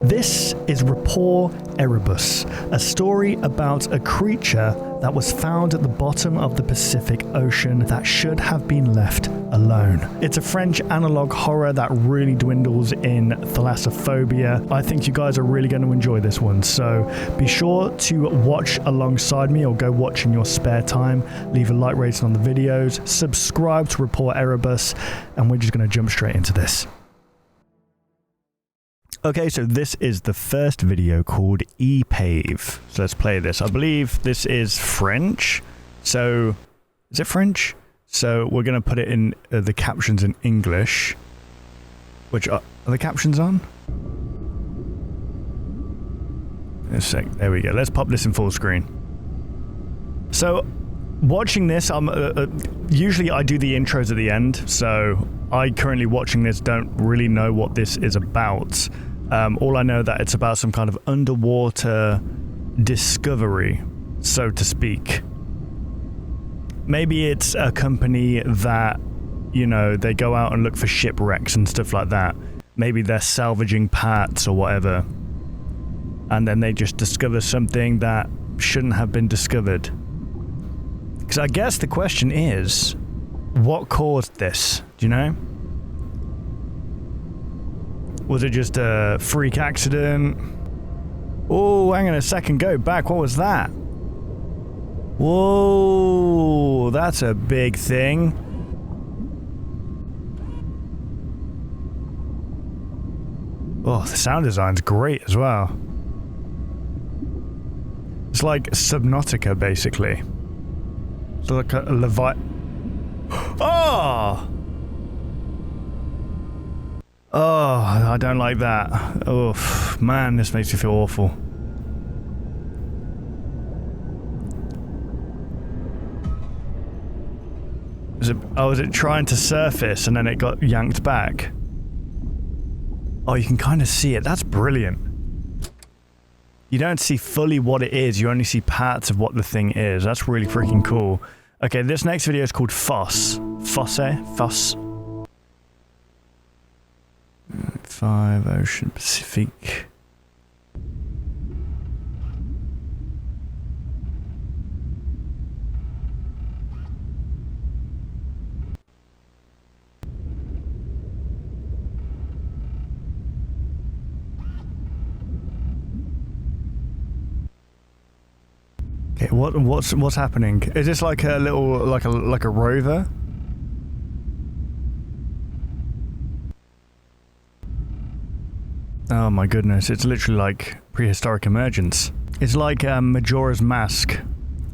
This is Rapport Erebus, a story about a creature that was found at the bottom of the Pacific Ocean that should have been left alone. It's a French analog horror that really dwindles in thalassophobia. I think you guys are really going to enjoy this one, so be sure to watch alongside me or go watch in your spare time. Leave a like rating on the videos, subscribe to Rapport Erebus, and we're just going to jump straight into this. Okay, so this is the first video called Epave. So let's play this. I believe this is French. So, is it French? So we're going to put it in the captions in English. Which are the captions on? A sec. There we go. Let's pop this in full screen. So, watching this, usually I do the intros at the end. So I currently watching this don't really know what this is about. All I know that it's about some kind of underwater discovery, so to speak. Maybe it's a company that, you know, they go out and look for shipwrecks and stuff like that. Maybe they're salvaging parts or whatever. And then they just discover something that shouldn't have been discovered. Because I guess the question is, what caused this? Do you know? Was it just a freak accident? Oh, hang on a second. Go back. What was that? Whoa, that's a big thing. Oh, the sound design's great as well. It's like Subnautica, basically. It's like a Oh! Oh, I don't like that. Oh, man, this makes me feel awful. Was it trying to surface and then it got yanked back? Oh, you can kind of see it. That's brilliant. You don't see fully what it is. You only see parts of what the thing is. That's really freaking cool. Okay, this next video is called Foss. Foss. 5 Ocean Pacific. Okay, what's happening? Is this like a little like a rover? Oh my goodness, it's literally like prehistoric emergence. It's like Majora's Mask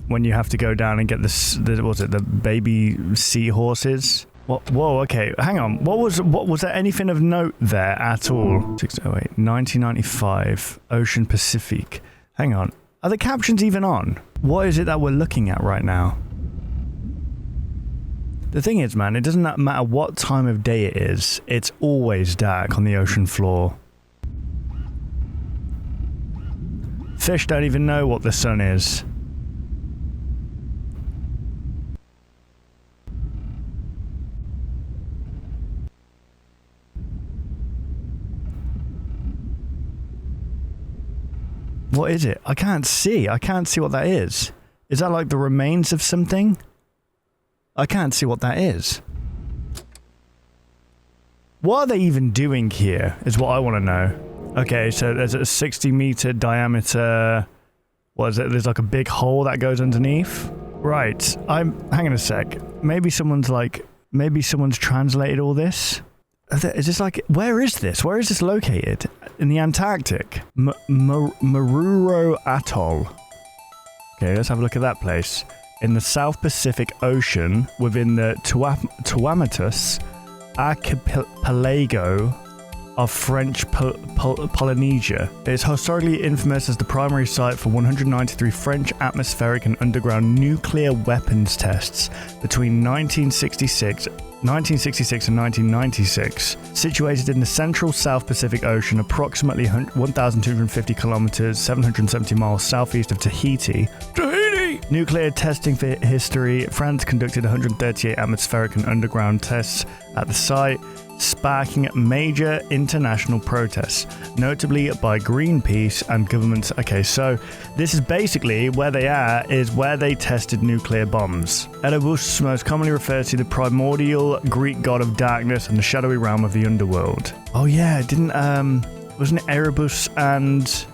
when you have to go down and get the baby seahorses. What? Whoa, okay, hang on. What was there anything of note there at all? 608, 1995, Ocean Pacific. Hang on. Are the captions even on? What is it that we're looking at right now? The thing is, man, it doesn't matter what time of day it is, it's always dark on the ocean floor. Fish don't even know what the sun is. What is it? I can't see. I can't see what that is. Is that like the remains of something? I can't see what that is. What are they even doing here, is what I want to know. Okay, so there's a 60-meter diameter... What is it? There's like a big hole that goes underneath? Right, hang on a sec. Maybe someone's translated all this? Is this like... Where is this? Where is this located? In the Antarctic? Maruro Atoll. Okay, let's have a look at that place. In the South Pacific Ocean, within the Tuamotus Archipelago of French Polynesia. It is historically infamous as the primary site for 193 French atmospheric and underground nuclear weapons tests between 1966 and 1996. Situated in the central South Pacific Ocean, approximately 1,250 kilometers, 770 miles southeast of Tahiti. Sweet. Nuclear testing for history. France conducted 138 atmospheric and underground tests at the site, sparking major international protests, notably by Greenpeace and governments. Okay, so this is basically where they are, is where they tested nuclear bombs. Erebus most commonly refers to the primordial Greek god of darkness and the shadowy realm of the underworld. Oh yeah, wasn't it Erebus and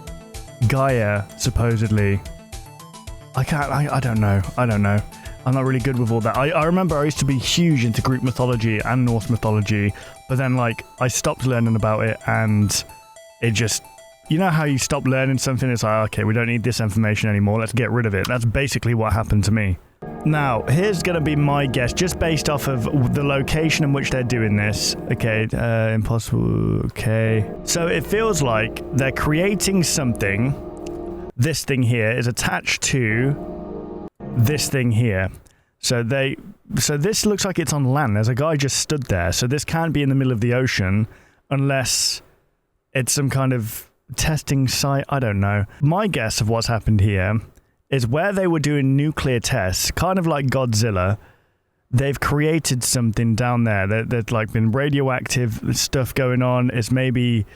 Gaia, supposedly? I don't know. I'm not really good with all that. I remember I used to be huge into Greek mythology and Norse mythology, but then I stopped learning about it, and it just, you know how you stop learning something, it's like, okay, we don't need this information anymore, let's get rid of it. That's basically what happened to me. Now, here's going to be my guess, just based off of the location in which they're doing this. Okay, impossible, okay. So it feels like they're creating something. This thing here is attached to this thing here. So this looks like it's on land. There's a guy just stood there. So this can't be in the middle of the ocean unless it's some kind of testing site. I don't know. My guess of what's happened here is where they were doing nuclear tests, kind of like Godzilla, they've created something down there. There's like been radioactive stuff going on. It's maybe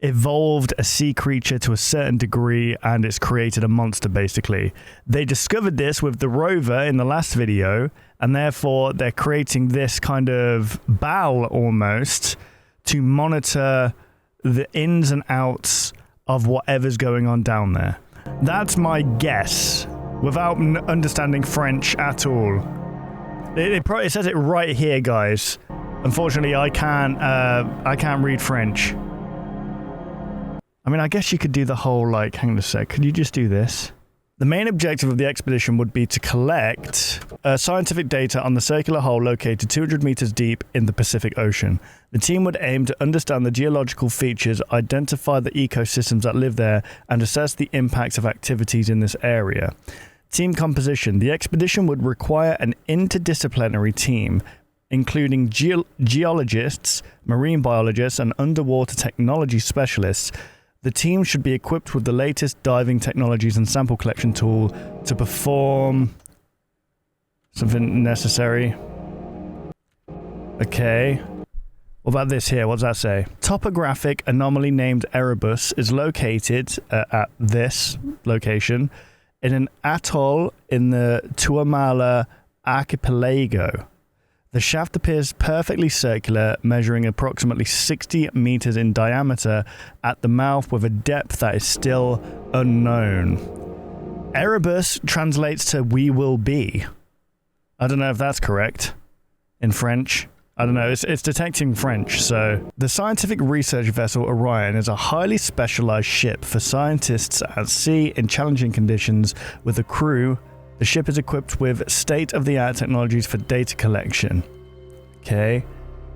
evolved a sea creature to a certain degree, and it's created a monster, basically. They discovered this with the rover in the last video, and therefore they're creating this kind of bowl almost to monitor the ins and outs of whatever's going on down there. That's my guess, without understanding French at all. It says it right here, guys. Unfortunately, I can't read French. I mean, I guess you could do the whole, hang on a sec, could you just do this? The main objective of the expedition would be to collect scientific data on the circular hole located 200 meters deep in the Pacific Ocean. The team would aim to understand the geological features, identify the ecosystems that live there, and assess the impacts of activities in this area. Team composition. The expedition would require an interdisciplinary team, including geologists, marine biologists, and underwater technology specialists. The team should be equipped with the latest diving technologies and sample collection tool to perform something necessary. Okay. What about this here? What does that say? Topographic anomaly named Erebus is located at this location in an atoll in the Tuamala archipelago. The shaft appears perfectly circular, measuring approximately 60 meters in diameter at the mouth with a depth that is still unknown. Erebus translates to "we will be." I don't know if that's correct in French. I don't know, it's detecting French, so... The scientific research vessel Orion is a highly specialized ship for scientists at sea in challenging conditions with a crew. The ship is equipped with state-of-the-art technologies for data collection. Okay.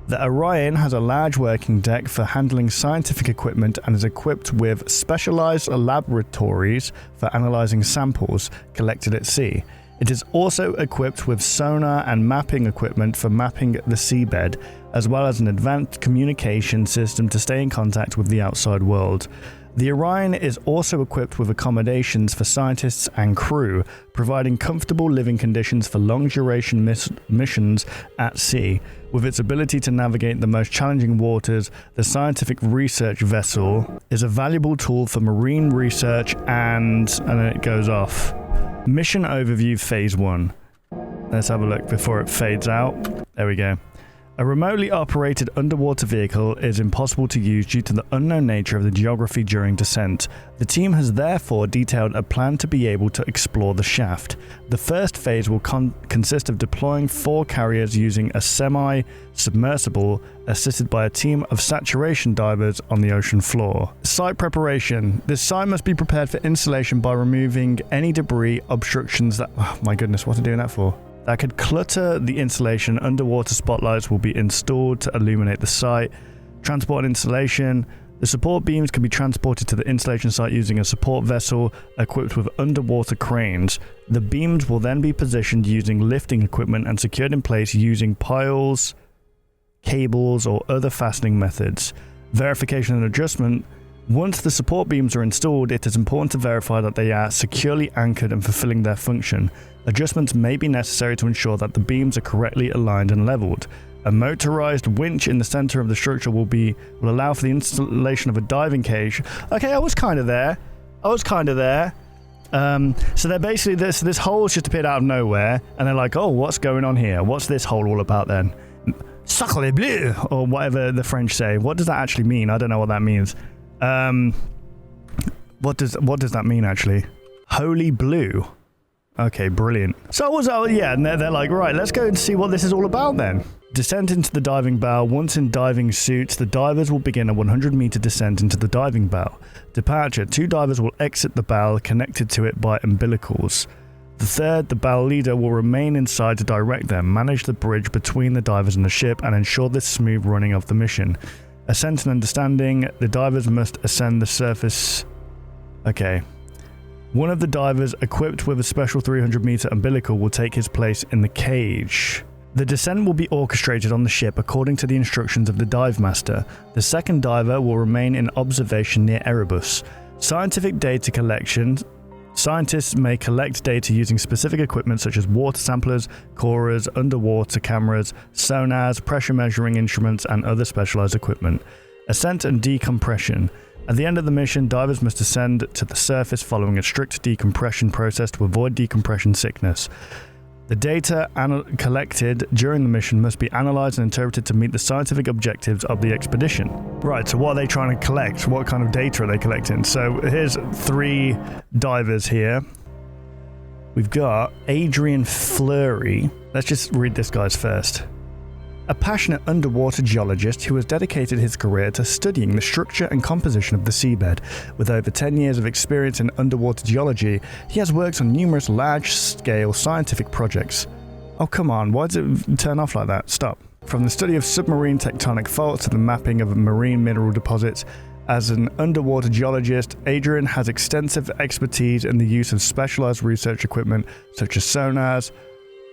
The Orion has a large working deck for handling scientific equipment and is equipped with specialized laboratories for analyzing samples collected at sea. It is also equipped with sonar and mapping equipment for mapping the seabed, as well as an advanced communication system to stay in contact with the outside world. The Orion is also equipped with accommodations for scientists and crew, providing comfortable living conditions for long-duration missions at sea. With its ability to navigate the most challenging waters, the scientific research vessel is a valuable tool for marine research and then it goes off. Mission overview phase 1. Let's have a look before it fades out. There we go. A remotely operated underwater vehicle is impossible to use due to the unknown nature of the geography during descent. The team has therefore detailed a plan to be able to explore the shaft. The first phase will consist of deploying 4 carriers using a semi-submersible assisted by a team of saturation divers on the ocean floor. Site preparation. This site must be prepared for installation by removing any debris obstructions that... Oh my goodness, what are they doing that for? That could clutter the installation. Underwater spotlights will be installed to illuminate the site. Transport and installation. The support beams can be transported to the installation site using a support vessel equipped with underwater cranes. The beams will then be positioned using lifting equipment and secured in place using piles, cables, or other fastening methods. Verification and adjustment. Once the support beams are installed, it is important to verify that they are securely anchored and fulfilling their function. Adjustments may be necessary to ensure that the beams are correctly aligned and leveled. A motorized winch in the center of the structure will allow for the installation of a diving cage. Okay, I was kind of there. So they're basically this hole's just appeared out of nowhere, and they're like, oh, what's going on here? What's this hole all about then? Sacre bleu, or whatever the French say. What does that actually mean? I don't know what that means. What does that mean actually? Holy blue. Okay, brilliant. So and they're like, right, let's go and see what this is all about then. Descent into the diving bow. Once in diving suits, the divers will begin a 100-meter descent into the diving bow. Departure. 2 divers will exit the bow connected to it by umbilicals. The bow leader, will remain inside to direct them, manage the bridge between the divers and the ship, and ensure the smooth running of the mission. Ascent and understanding. The divers must ascend the surface. Okay. One of the divers equipped with a special 300-meter umbilical will take his place in the cage. The descent will be orchestrated on the ship according to the instructions of the dive master. The second diver will remain in observation near Erebus. Scientific data collection. Scientists may collect data using specific equipment such as water samplers, corers, underwater cameras, sonars, pressure measuring instruments, and other specialized equipment. Ascent and decompression. At the end of the mission, divers must ascend to the surface following a strict decompression process to avoid decompression sickness. The data collected during the mission must be analysed and interpreted to meet the scientific objectives of the expedition. Right, so what are they trying to collect? What kind of data are they collecting? So here's 3 divers here. We've got Adrian Fleury. Let's just read this guy's first. A passionate underwater geologist who has dedicated his career to studying the structure and composition of the seabed. With over 10 years of experience in underwater geology, he has worked on numerous large-scale scientific projects. Oh, come on, why does it turn off like that? Stop. From the study of submarine tectonic faults to the mapping of marine mineral deposits, as an underwater geologist, Adrian has extensive expertise in the use of specialized research equipment such as sonars,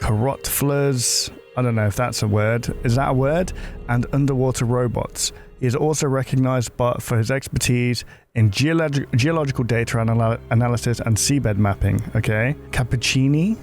carotflers, I don't know if that's a word. Is that a word? And underwater robots. He is also recognized for his expertise in geological data analysis and seabed mapping. Okay. Cappuccini,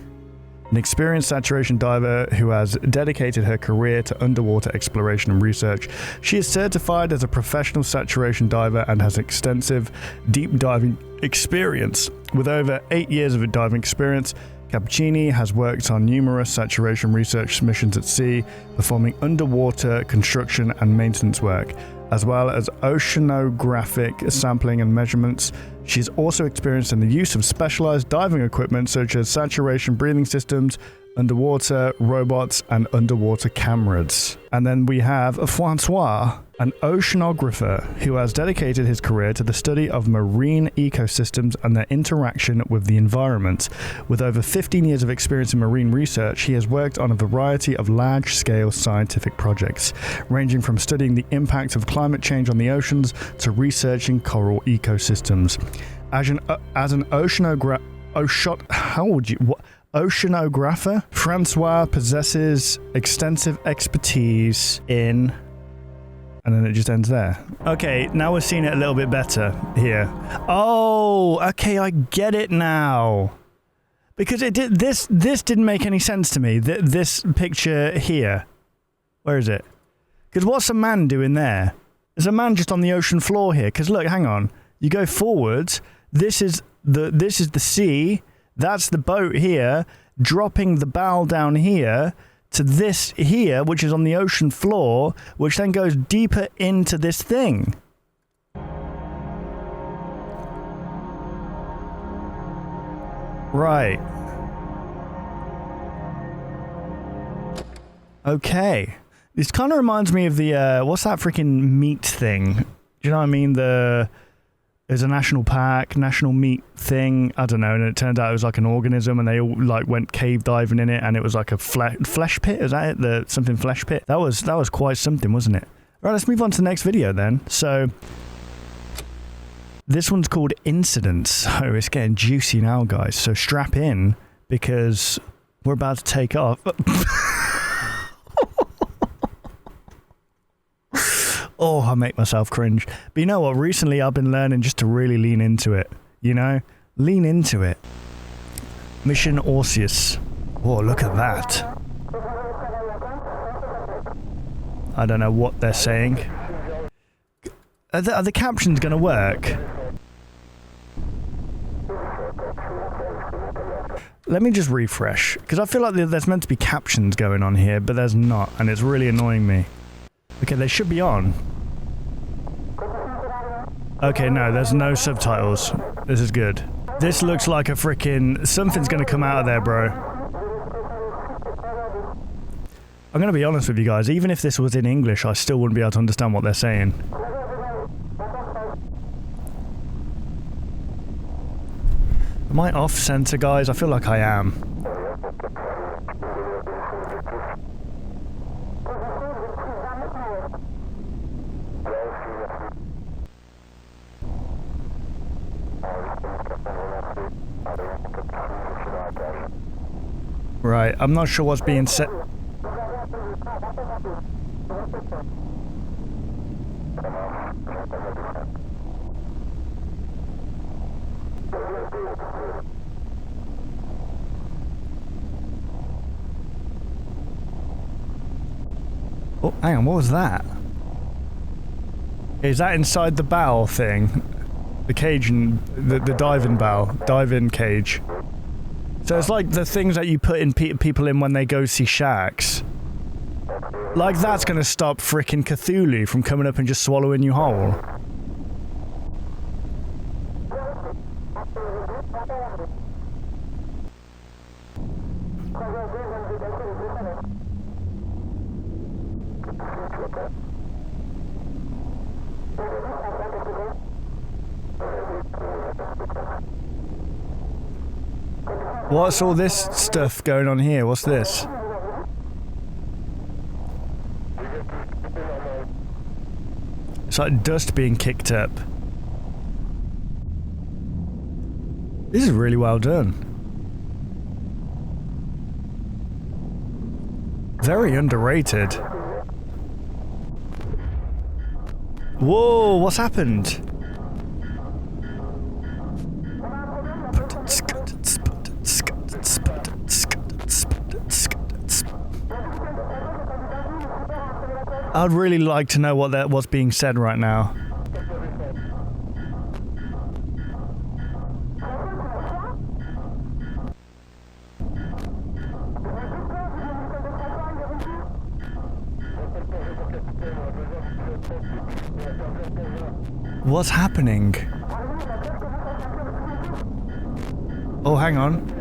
an experienced saturation diver who has dedicated her career to underwater exploration and research. She is certified as a professional saturation diver and has extensive deep diving experience. With over 8 years of diving experience, Cappuccini has worked on numerous saturation research missions at sea, performing underwater construction and maintenance work, as well as oceanographic sampling and measurements. She's also experienced in the use of specialized diving equipment such as saturation breathing systems, underwater robots, and underwater cameras. And then we have Francois, an oceanographer who has dedicated his career to the study of marine ecosystems and their interaction with the environment. With over 15 years of experience in marine research, he has worked on a variety of large-scale scientific projects, ranging from studying the impact of climate change on the oceans to researching coral ecosystems. As an oceanographer, Francois possesses extensive expertise in... And then it just ends there. Okay, now we're seeing it a little bit better here. Oh, okay, I get it now. Because this didn't make any sense to me. This picture here. Where is it? Because what's a man doing there? There's a man just on the ocean floor here. Because look, hang on. You go forwards. This is the sea. That's the boat here, dropping the bow down here to this here, which is on the ocean floor, which then goes deeper into this thing. Right. Okay. This kind of reminds me of the, what's that freaking meat thing? Do you know what I mean? There's a national park, national meat thing, I don't know, and it turned out it was like an organism, and they all like went cave diving in it, and it was like a flesh pit. Is that it? Something flesh pit? That was quite something, wasn't it? Right, let's move on to the next video then. So this one's called Incidents. Oh, it's getting juicy now, guys. So strap in, because we're about to take off. Oh, I make myself cringe. But you know what? Recently I've been learning just to really lean into it. You know? Lean into it. Mission Orseus. Oh, look at that. I don't know what they're saying. Are the captions going to work? Let me just refresh, because I feel like there's meant to be captions going on here, but there's not, and it's really annoying me. Okay, they should be on. Okay, no, there's no subtitles. This is good. This looks like a freaking... Something's going to come out of there, bro. I'm going to be honest with you guys, even if this was in English, I still wouldn't be able to understand what they're saying. Am I off center, guys? I feel like I am. Right, I'm not sure what's being said. Oh, hang on, what was that? Is that inside the bow thing? The cage and the diving bow, diving cage. So it's like the things that you put in people in when they go see sharks. Like that's gonna stop frickin' Cthulhu from coming up and just swallowing you whole. What's all this stuff going on here? What's this? It's like dust being kicked up. This is really well done. Very underrated. Whoa, what's happened? I'd really like to know what's being said right now. What's happening? Oh, hang on.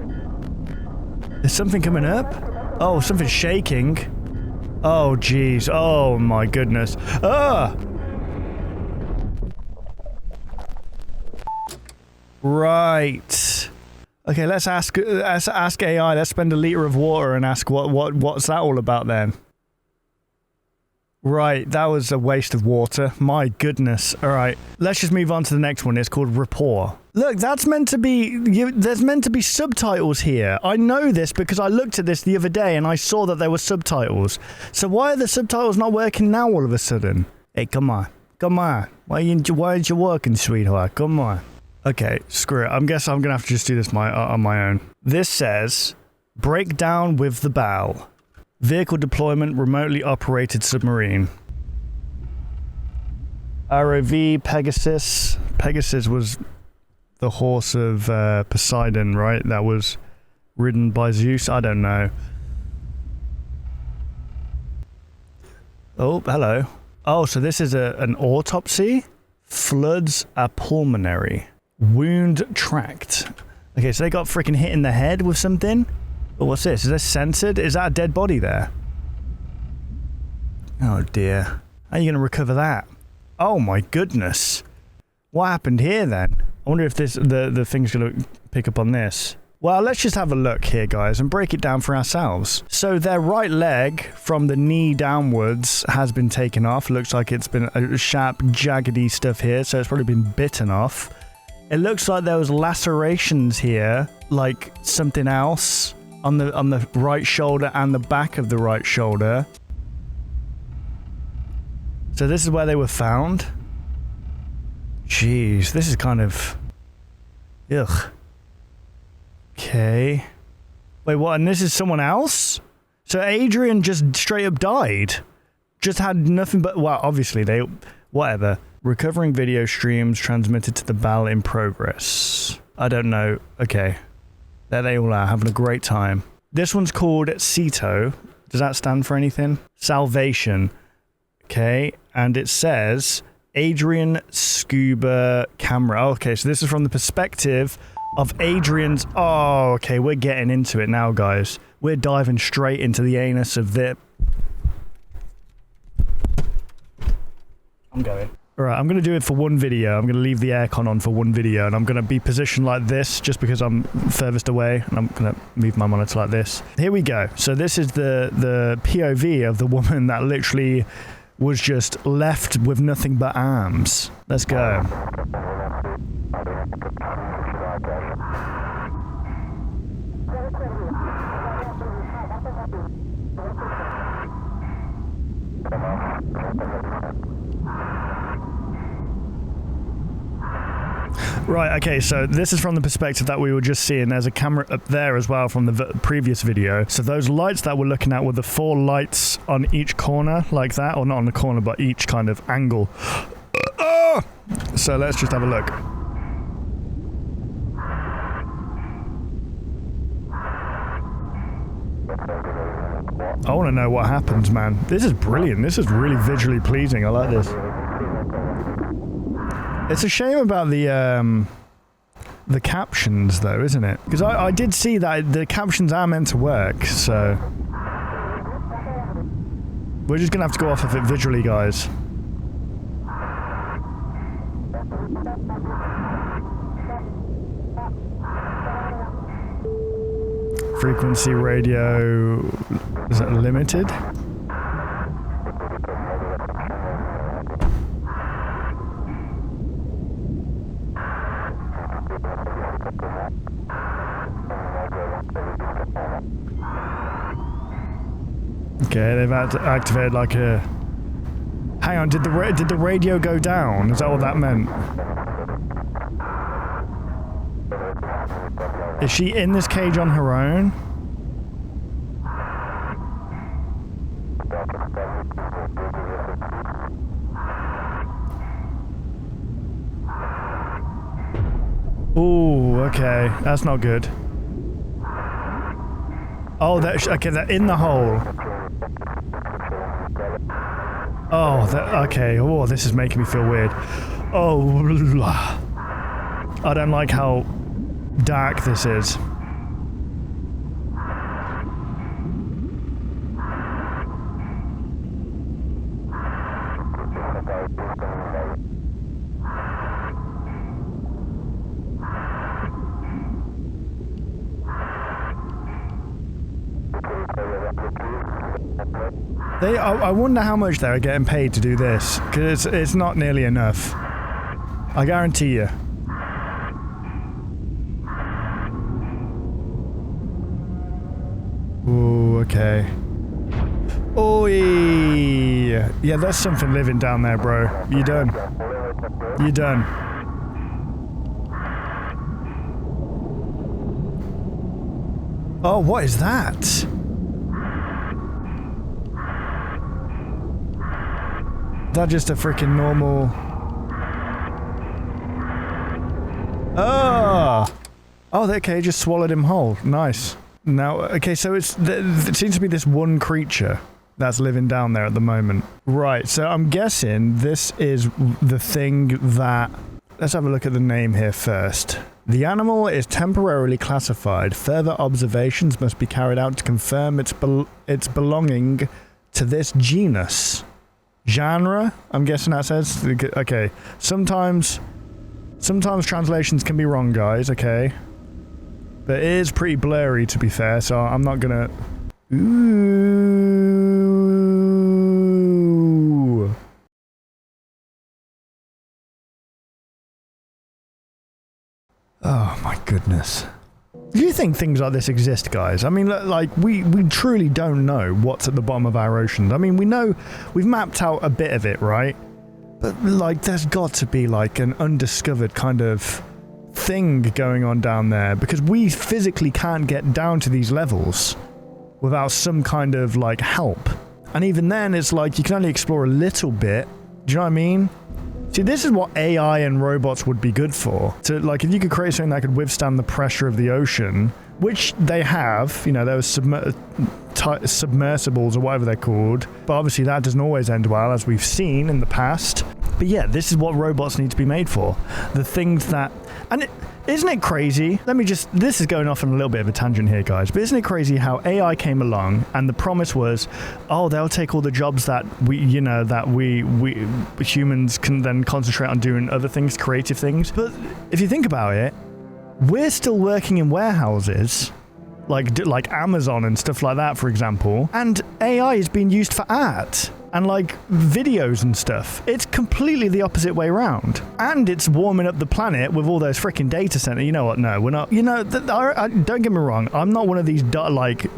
Is something coming up? Oh, something's shaking. Oh, jeez. Oh, my goodness. Ah! Right. Okay, let's ask AI. Let's spend a liter of water and ask what's that all about then? Right, that was a waste of water. My goodness. All right, let's just move on to the next one. It's called Rapport. Look, that's meant to be... there's meant to be subtitles here. I know this because I looked at this the other day and I saw that there were subtitles. So why are the subtitles not working now all of a sudden? Hey, come on. Come on. Why aren't you working, sweetheart? Come on. Okay, screw it. I guess I'm going to have to just do this on my own. This says, breakdown with the bow. Vehicle deployment, remotely operated submarine. ROV, Pegasus. Pegasus was the horse of Poseidon, right? That was ridden by Zeus? I don't know. Oh, hello. Oh, so this is an autopsy? Floods are pulmonary. Wound tracked. Okay, so they got freaking hit in the head with something? Oh, what's this? Is this censored? Is that a dead body there? Oh dear. How are you going to recover that? Oh my goodness. What happened here then? I wonder if the thing's going to pick up on this. Well, let's just have a look here, guys, and break it down for ourselves. So their right leg from the knee downwards has been taken off. Looks like it's been a sharp, jaggedy stuff here, so it's probably been bitten off. It looks like there was lacerations here, like something else. On the right shoulder and the back of the right shoulder. So So this is where they were found? Jeez, this is kind of... Ugh. Okay. Wait, what? And this is someone else? So Adrian just straight up died? Just had nothing but... Well, obviously they... Whatever. Recovering video streams transmitted to the BAL in progress. I don't know. Okay. There they all are, having a great time. This one's called CETO. Does that stand for anything? Salvation. Okay. And it says... Adrian Scuba Camera. Okay, so this is from the perspective of Adrian's... Oh, okay, we're getting into it now, guys. We're diving straight into the anus of the... I'm going. Alright, I'm going to do it for one video. I'm going to leave the aircon on for one video, and I'm going to be positioned like this just because I'm furthest away, and I'm going to move my monitor like this. Here we go. So this is the POV of the woman that literally... was just left with nothing but arms. Let's go. Right, okay, so this is from the perspective that we were just seeing. There's a camera up there as well from the previous video. So those lights that we're looking at were the 4 lights on each corner like that, or not on the corner, but each kind of angle. So let's just have a look. I want to know what happens, man. This is brilliant. This is really visually pleasing. I like this. It's a shame about the captions, though, isn't it? Because I did see that the captions are meant to work, so... We're just gonna have to go off of it visually, guys. Frequency radio... Is that limited? Okay, they've activated like a... Hang on, did the radio go down? Is that what that meant? Is she in this cage on her own? Ooh, okay, that's not good. Oh, okay, they're in the hole. Oh, okay. Oh, this is making me feel weird. Oh, I don't like how dark this is. I wonder how much they're getting paid to do this, because it's not nearly enough. I guarantee you. Ooh, okay. Oh, yeah, there's something living down there, bro. You done? You done? Oh, what is that? Is that just a freaking normal... Oh! Oh, okay, just swallowed him whole. Nice. Now, okay, so it seems to be this one creature that's living down there at the moment. Right, so I'm guessing this is the thing that... Let's have a look at the name here first. The animal is temporarily classified. Further observations must be carried out to confirm its belonging to this genus. Genre? I'm guessing that says... Okay. Sometimes translations can be wrong, guys, okay? But it is pretty blurry, to be fair, so I'm not gonna... Ooh. Oh, my goodness. Do you think things like this exist, guys? I mean, like, we truly don't know what's at the bottom of our oceans. I mean, we know we've mapped out a bit of it, right? But, like, there's got to be, like, an undiscovered kind of thing going on down there, because we physically can't get down to these levels without some kind of, like, help. And even then, it's like, you can only explore a little bit. Do you know what I mean? See, this is what AI and robots would be good for. To, like, if you could create something that could withstand the pressure of the ocean, which they have, you know, those submersibles or whatever they're called, but obviously that doesn't always end well, as we've seen in the past. But yeah, this is what robots need to be made for. The things that... And isn't it crazy? This is going off on a little bit of a tangent here, guys, but isn't it crazy how AI came along and the promise was, oh, they'll take all the jobs that we humans can then concentrate on doing other things, creative things. But if you think about it, we're still working in warehouses, like Amazon and stuff like that, for example, and AI is being used for art and like videos and stuff. It's completely the opposite way around. And it's warming up the planet with all those freaking data centers. You know what? No, we're not. You know, don't get me wrong. I'm not one of these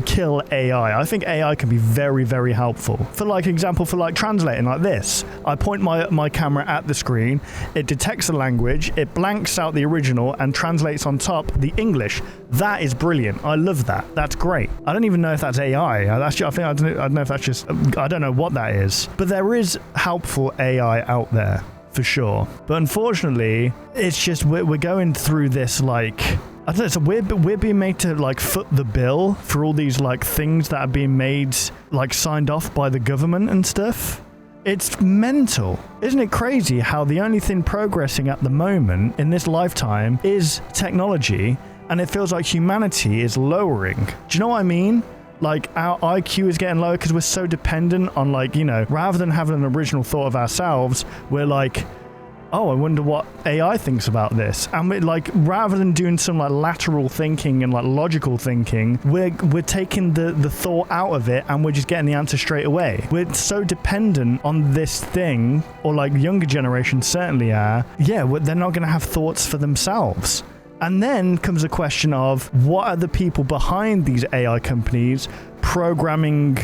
kill AI. I think AI can be very, very helpful. For like example, for like translating like this. I point my camera at the screen. It detects the language. It blanks out the original and translates on top the English. That is brilliant. I love that. That's great. I don't even know if that's AI. I don't know if that's just... I don't know what that is. But there is helpful AI out there, for sure. But unfortunately, it's just we're going through this, like... I don't know, so we're being made to, like, foot the bill for all these, like, things that are being made, like, signed off by the government and stuff. It's mental. Isn't it crazy how the only thing progressing at the moment in this lifetime is technology, and it feels like humanity is lowering? Do you know what I mean? Like, our IQ is getting lower because we're so dependent on, like, you know, rather than having an original thought of ourselves, we're like, oh, I wonder what AI thinks about this. And we're like, rather than doing some like lateral thinking and like logical thinking, we're taking the thought out of it and we're just getting the answer straight away. We're so dependent on this thing, or like younger generations certainly are. Yeah, they're not going to have thoughts for themselves. And then comes a question of, what are the people behind these AI companies programming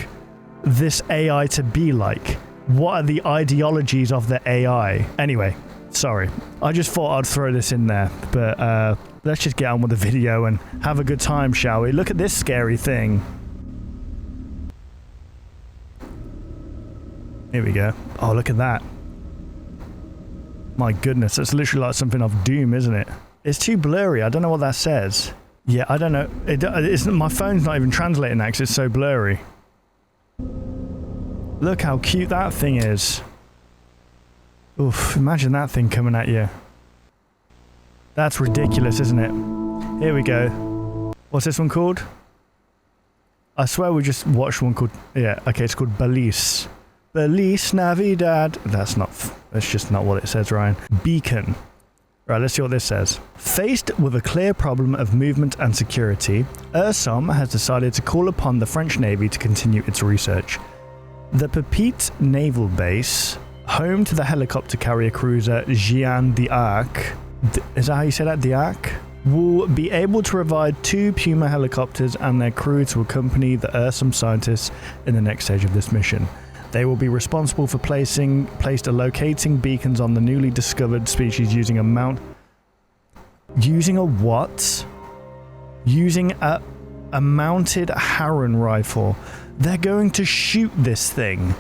this AI to be like? What are the ideologies of the AI? Anyway, sorry. I just thought I'd throw this in there. But let's just get on with the video and have a good time, shall we? Look at this scary thing. Here we go. Oh, look at that. My goodness, that's literally like something off Doom, isn't it? It's too blurry. I don't know what that says. Yeah, I don't know. My phone's not even translating that because it's so blurry. Look how cute that thing is. Oof, imagine that thing coming at you. That's ridiculous, isn't it? Here we go. What's this one called? I swear we just watched one called... Yeah, okay, it's called Belize. Belize Navidad. That's just not what it says, Ryan. Beacon. Right, let's see what this says. Faced with a clear problem of movement and security, EURSOM has decided to call upon the French Navy to continue its research. The Pepite Naval Base, home to the helicopter carrier cruiser Jeanne d'Arc, is that how you say that, d'Arc? Will be able to provide 2 Puma helicopters and their crew to accompany the EURSOM scientists in the next stage of this mission. They will be responsible for placing locating beacons on the newly discovered species using a mounted Harron rifle. They're going to shoot this thing.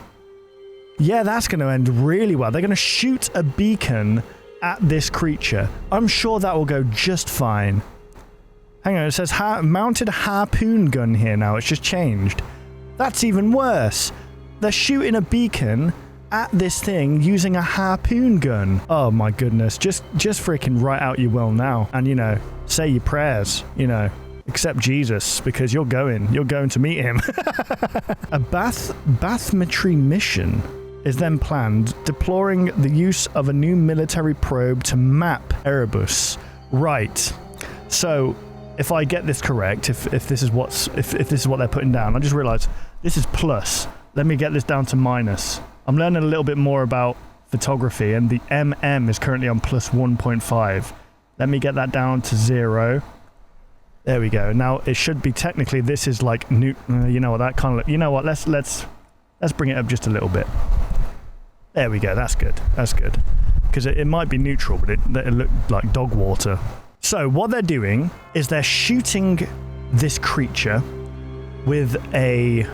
Yeah, that's going to end really well. They're going to shoot a beacon at this creature. I'm sure that will go just fine. Hang on, it says mounted harpoon gun here now. It's just changed. That's even worse. They're shooting a beacon at this thing using a harpoon gun. Oh my goodness. Just freaking write out your will now. And, you know, say your prayers, you know. Accept Jesus, because you're going to meet him. A bathymetry mission is then planned, deploying the use of a new military probe to map Erebus. Right. So, if I get this correct, if this is what they're putting down, I just realized this is plus. Let me get this down to minus. I'm learning a little bit more about photography, and the MM is currently on plus 1.5. Let me get that down to 0. There we go. Now it should be technically, this is like you know what, that kind of, you know what, let's bring it up just a little bit. There we go. That's good. That's good. Because it might be neutral, but it looked like dog water. So what they're doing is they're shooting this creature with a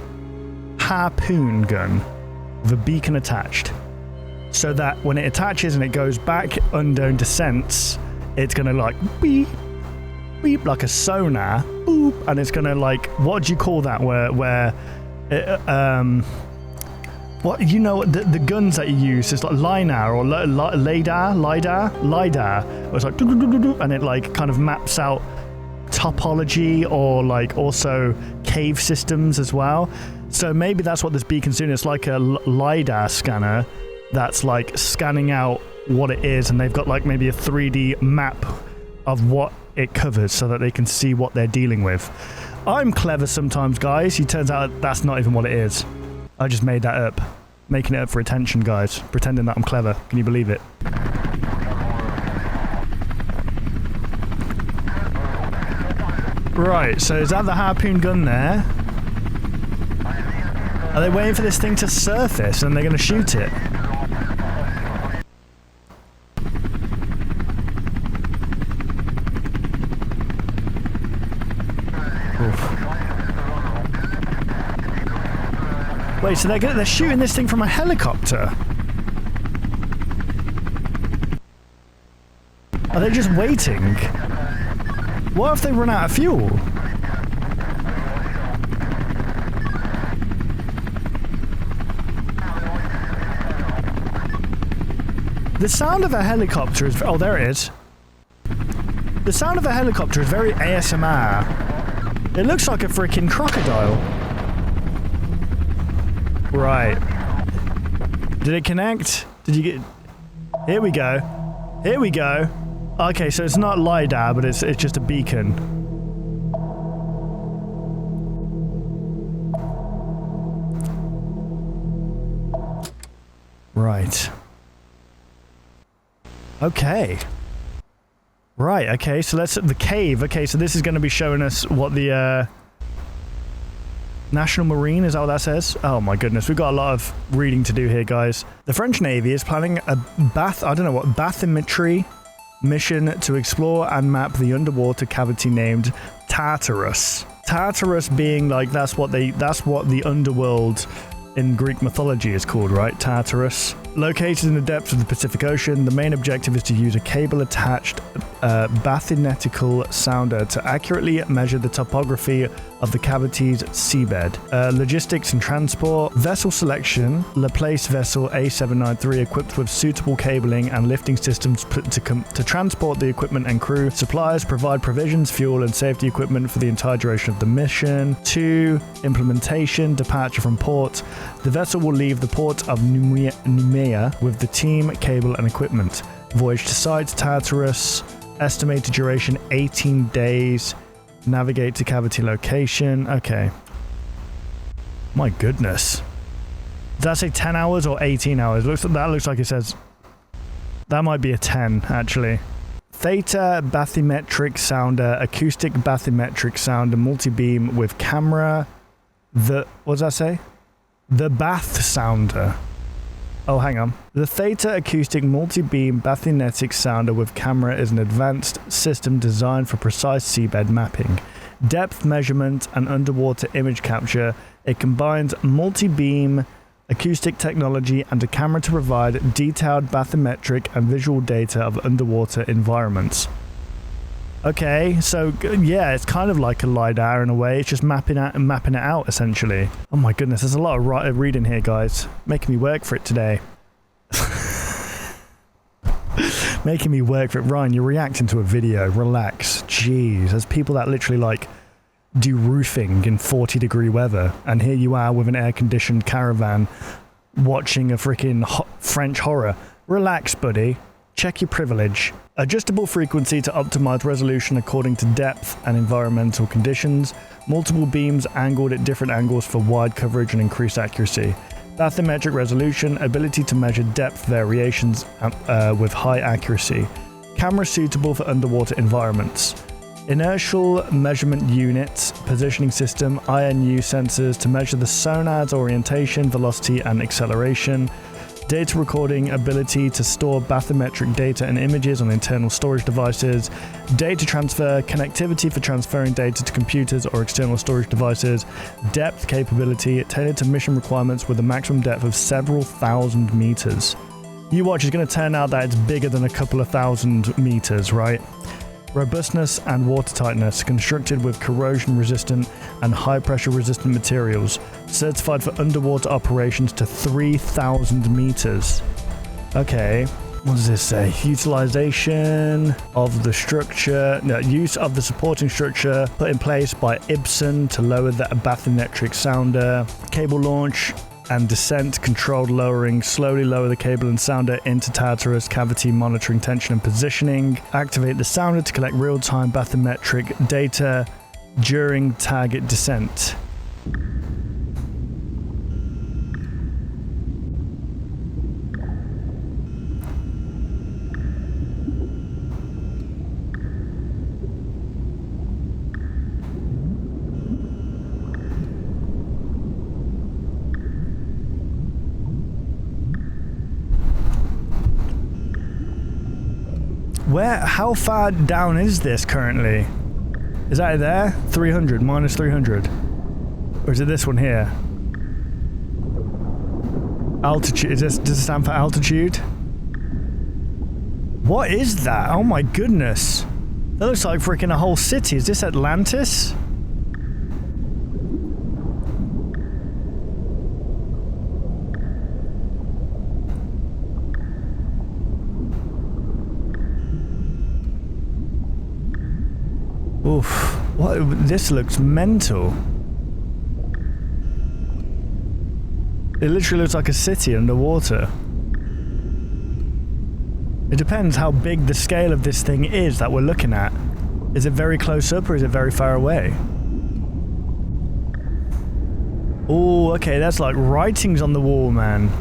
harpoon gun with a beacon attached, so that when it attaches and it goes back under and descents, it's gonna like beep beep like a sonar, boop, and it's gonna like, what do you call that, where it, what, you know, the guns that you use is like LiDAR or LiDAR. It's like and it like kind of maps out topology, or like also cave systems as well. So maybe that's what this beacon's doing. It's like a LiDAR scanner that's like scanning out what it is, and they've got like maybe a 3D map of what it covers so that they can see what they're dealing with. I'm clever sometimes, guys. It turns out that's not even what it is. I just made that up. Making it up for attention, guys. Pretending that I'm clever. Can you believe it? Right, so is that the harpoon gun there? Are they waiting for this thing to surface and they're going to shoot it? Wait, so they're shooting this thing from a helicopter? Are they just waiting? What if they run out of fuel? The sound of a helicopter is... Oh, there it is. The sound of a helicopter is very ASMR. It looks like a freaking crocodile. Right. Did it connect? Did you get... Here we go. Here we go. Okay, so it's not LiDAR, but it's just a beacon. Right. Okay. Right, okay, so let's... The cave. Okay, so this is going to be showing us what the... National Marine, is that what that says? Oh my goodness, we've got a lot of reading to do here, guys. The French Navy is planning a bathymetry mission to explore and map the underwater cavity named Tartarus. Tartarus being like, that's what the underworld in Greek mythology is called, right? Tartarus. Located in the depths of the Pacific Ocean, the main objective is to use a cable-attached bathymetrical sounder to accurately measure the topography of the cavity's seabed. Logistics and transport. Vessel selection. Laplace vessel A793 equipped with suitable cabling and lifting systems to transport the equipment and crew. Suppliers provide provisions, fuel, and safety equipment for the entire duration of the mission. 2. Implementation. Departure from port. The vessel will leave the port of Noumea with the team, cable, and equipment. Voyage to site Tartarus. Estimated duration 18 days. Navigate to cavity location. Okay. My goodness. Does that say 10 hours or 18 hours? That looks like it says... That might be a 10, actually. Theta bathymetric sounder, acoustic bathymetric sounder, multi-beam with camera. What does that say? The bath sounder. Oh, hang on. The Theta acoustic multi-beam bathymetric sounder with camera is an advanced system designed for precise seabed mapping, depth measurement, and underwater image capture. It combines multi-beam acoustic technology and a camera to provide detailed bathymetric and visual data of underwater environments. Okay, so yeah, it's kind of like a LiDAR in a way. It's just mapping it out, essentially. Oh my goodness, there's a lot of reading here, guys. Making me work for it today. Making me work for it. Ryan, you're reacting to a video. Relax. Jeez, there's people that literally, like, do roofing in 40-degree weather. And here you are with an air-conditioned caravan watching a freaking French horror. Relax, buddy. Check your privilege. Adjustable frequency to optimize resolution according to depth and environmental conditions. Multiple beams angled at different angles for wide coverage and increased accuracy. Bathymetric resolution, ability to measure depth variations with high accuracy. Camera suitable for underwater environments. Inertial measurement units, positioning system, INU sensors to measure the sonar's orientation, velocity, and acceleration. Data recording ability to store bathymetric data and images on internal storage devices. Data transfer, connectivity for transferring data to computers or external storage devices. Depth capability, tailored to mission requirements with a maximum depth of several thousand meters. You watch, it's going to turn out that it's bigger than a couple of thousand meters, right? Robustness and watertightness, constructed with corrosion-resistant and high-pressure resistant materials, certified for underwater operations to 3,000 meters. Okay, what does this say? Utilization of the structure, no, use of the supporting structure put in place by Ibsen to lower the bathymetric sounder. Cable launch and descent controlled lowering, slowly lower the cable and sounder into Tartarus cavity, monitoring tension and positioning. Activate the sounder to collect real-time bathymetric data during target descent. How far down is this currently? Is that it there? 300, minus 300. Or is it this one here? Altitude, does it stand for altitude? What is that? Oh my goodness. That looks like freaking a whole city. Is this Atlantis? Oof, what? This looks mental. It literally looks like a city underwater. It depends how big the scale of this thing is that we're looking at. Is it very close up or is it very far away? Oh, okay, that's like writings on the wall, man.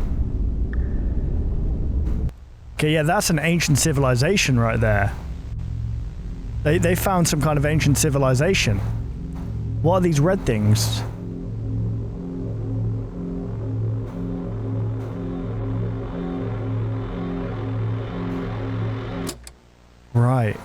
Okay, yeah, that's an ancient civilization right there. They found some kind of ancient civilization. What are these red things? Right.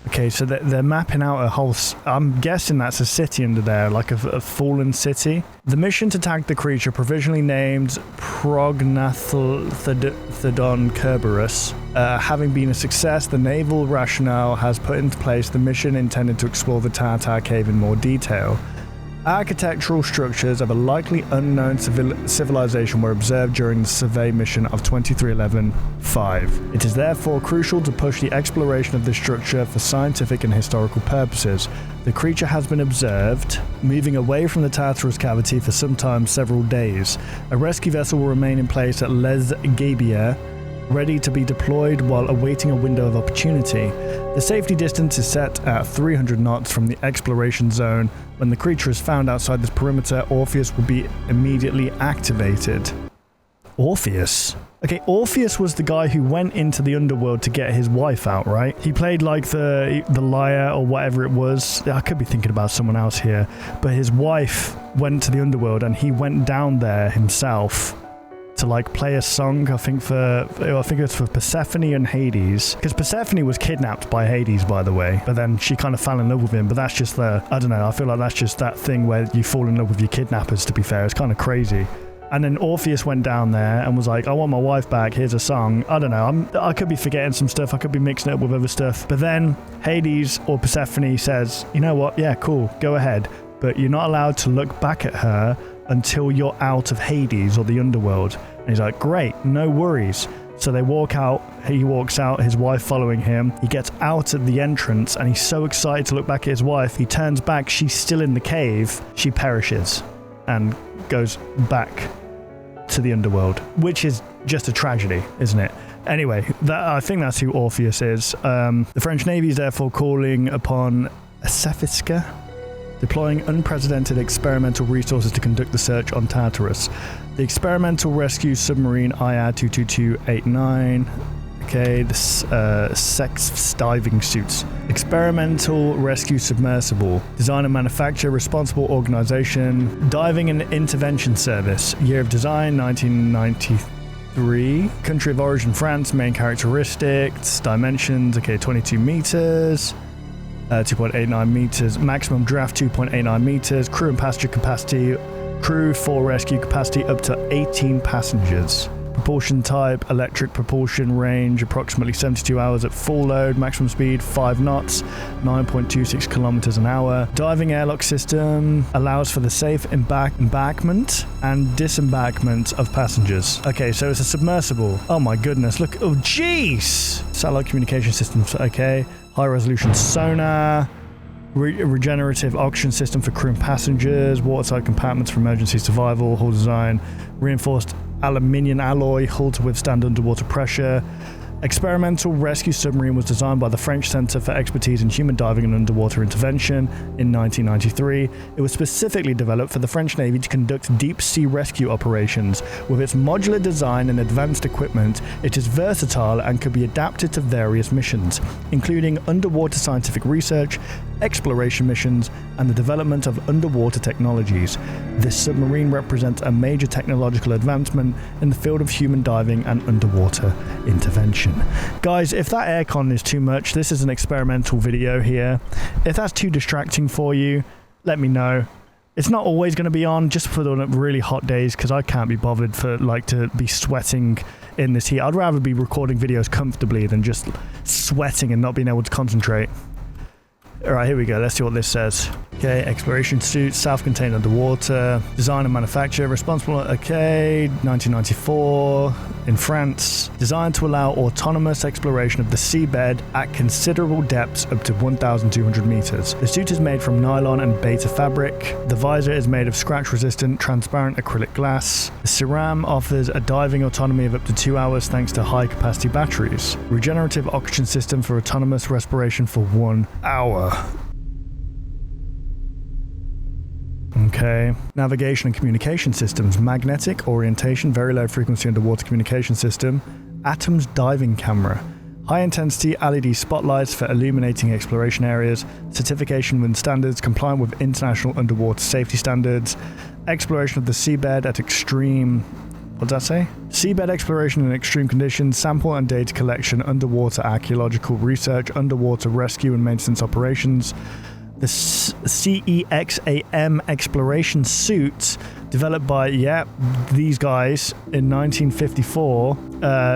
Okay, so they're mapping out a whole... I'm guessing that's a city under there, like a fallen city. The mission to tag the creature, provisionally named Prognathodon Kerberos, having been a success, the naval rationale has put into place the mission intended to explore the Tartar cave in more detail. Architectural structures of a likely unknown civilization were observed during the survey mission of 2311-5. It is therefore crucial to push the exploration of this structure for scientific and historical purposes. The creature has been observed moving away from the Tartarus cavity for sometimes several days. A rescue vessel will remain in place at Les Gabier, ready to be deployed while awaiting a window of opportunity. The safety distance is set at 300 knots from the exploration zone. When the creature is found outside this perimeter, Orpheus will be immediately activated. Orpheus? Okay, Orpheus was the guy who went into the underworld to get his wife out, right? He played like the liar or whatever it was. I could be thinking about someone else here. But his wife went to the underworld and he went down there himself to like play a song, I think it was for Persephone and Hades, because Persephone was kidnapped by Hades, by the way, but then she kind of fell in love with him. But that's just I don't know, I feel like that's just that thing where you fall in love with your kidnappers, to be fair. It's kind of crazy. And then Orpheus went down there and was like, I want my wife back, here's a song. I don't know, I could be forgetting some stuff, I could be mixing it up with other stuff. But then Hades or Persephone says, you know what, yeah, cool, go ahead, but you're not allowed to look back at her until you're out of Hades or the underworld. And he's like, great, no worries. So they walk out, he walks out, his wife following him. He gets out at the entrance and he's so excited to look back at his wife. He turns back, she's still in the cave. She perishes and goes back to the underworld, which is just a tragedy, isn't it? Anyway, I think that's who Orpheus is. The French Navy is therefore calling upon Cephisca, deploying unprecedented experimental resources to conduct the search on Tartarus. The experimental rescue submarine IR-22289. Okay, this sex diving suits. Experimental rescue submersible. Design and manufacture, responsible organization. Diving and intervention service. Year of design, 1993. Country of origin, France. Main characteristics. Dimensions, okay, 22 meters. 2.89 meters. Maximum draft, 2.89 meters. Crew and passenger capacity. Crew for rescue capacity up to 18 passengers. Propulsion type, electric propulsion, range approximately 72 hours at full load, maximum speed 5 knots, 9.26 kilometers an hour. Diving airlock system allows for the safe embarkment and disembarkment of passengers. Okay, so it's a submersible. Oh my goodness, look, oh jeez! Satellite communication systems, okay. High resolution sonar. Regenerative oxygen system for crew and passengers, watertight compartments for emergency survival, hull design, reinforced aluminium alloy, hull to withstand underwater pressure. Experimental rescue submarine was designed by the French Center for Expertise in Human Diving and Underwater Intervention in 1993. It was specifically developed for the French Navy to conduct deep-sea rescue operations. With its modular design and advanced equipment, it is versatile and could be adapted to various missions, including underwater scientific research, exploration missions, and the development of underwater technologies. This submarine represents a major technological advancement in the field of human diving and underwater intervention. Guys, if that aircon is too much, this is an experimental video here. If that's too distracting for you, let me know. It's not always going to be on, just for the really hot days, because I can't be bothered to be sweating in this heat. I'd rather be recording videos comfortably than just sweating and not being able to concentrate. Alright, here we go. Let's see what this says. Okay, exploration suit, self-contained underwater, design and manufacture, responsible, okay, 1994, in France. Designed to allow autonomous exploration of the seabed at considerable depths up to 1,200 meters. The suit is made from nylon and beta fabric. The visor is made of scratch-resistant, transparent acrylic glass. The SIRAM offers a diving autonomy of up to 2 hours thanks to high-capacity batteries. Regenerative oxygen system for autonomous respiration for 1 hour. Okay. Navigation and communication systems. Magnetic orientation, very low frequency underwater communication system. Atoms diving camera. High intensity LED spotlights for illuminating exploration areas. Certification with standards compliant with international underwater safety standards. Exploration of the seabed at extreme... What does that say? Seabed exploration in extreme conditions, sample and data collection, underwater archaeological research, underwater rescue and maintenance operations. The CEXAM exploration suit, developed by, these guys in 1954,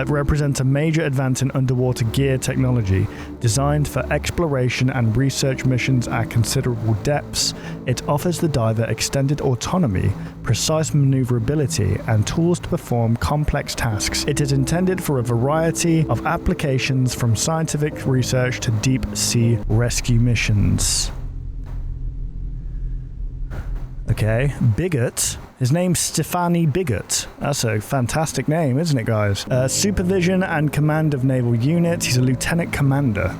represents a major advance in underwater gear technology. Designed for exploration and research missions at considerable depths, it offers the diver extended autonomy, precise maneuverability, and tools to perform complex tasks. It is intended for a variety of applications, from scientific research to deep sea rescue missions. Okay, Bigot. His name's Stefani Bigot. That's a fantastic name, isn't it, guys? Supervision and command of naval units. He's a lieutenant commander.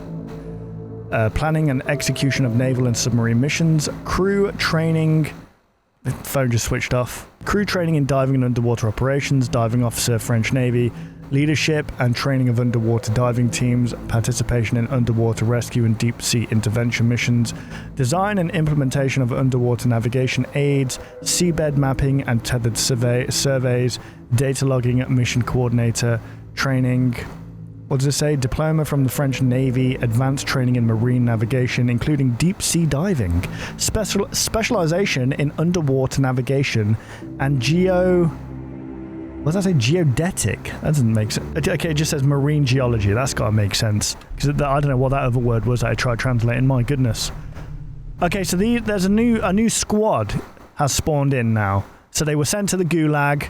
Planning and execution of naval and submarine missions. Crew training. The phone just switched off. Crew training in diving and underwater operations. Diving officer, French Navy. Leadership and training of underwater diving teams, participation in underwater rescue and deep sea intervention missions, design and implementation of underwater navigation aids, seabed mapping and tethered surveys, data logging, mission coordinator, training. What does it say? Diploma from the French Navy, advanced training in marine navigation, including deep sea diving, specialization in underwater navigation and what does that say? Geodetic? That doesn't make sense. Okay, it just says marine geology. That's got to make sense. Because I don't know what that other word was that I tried translating. My goodness. Okay, so there's a new squad has spawned in now. So they were sent to the Gulag.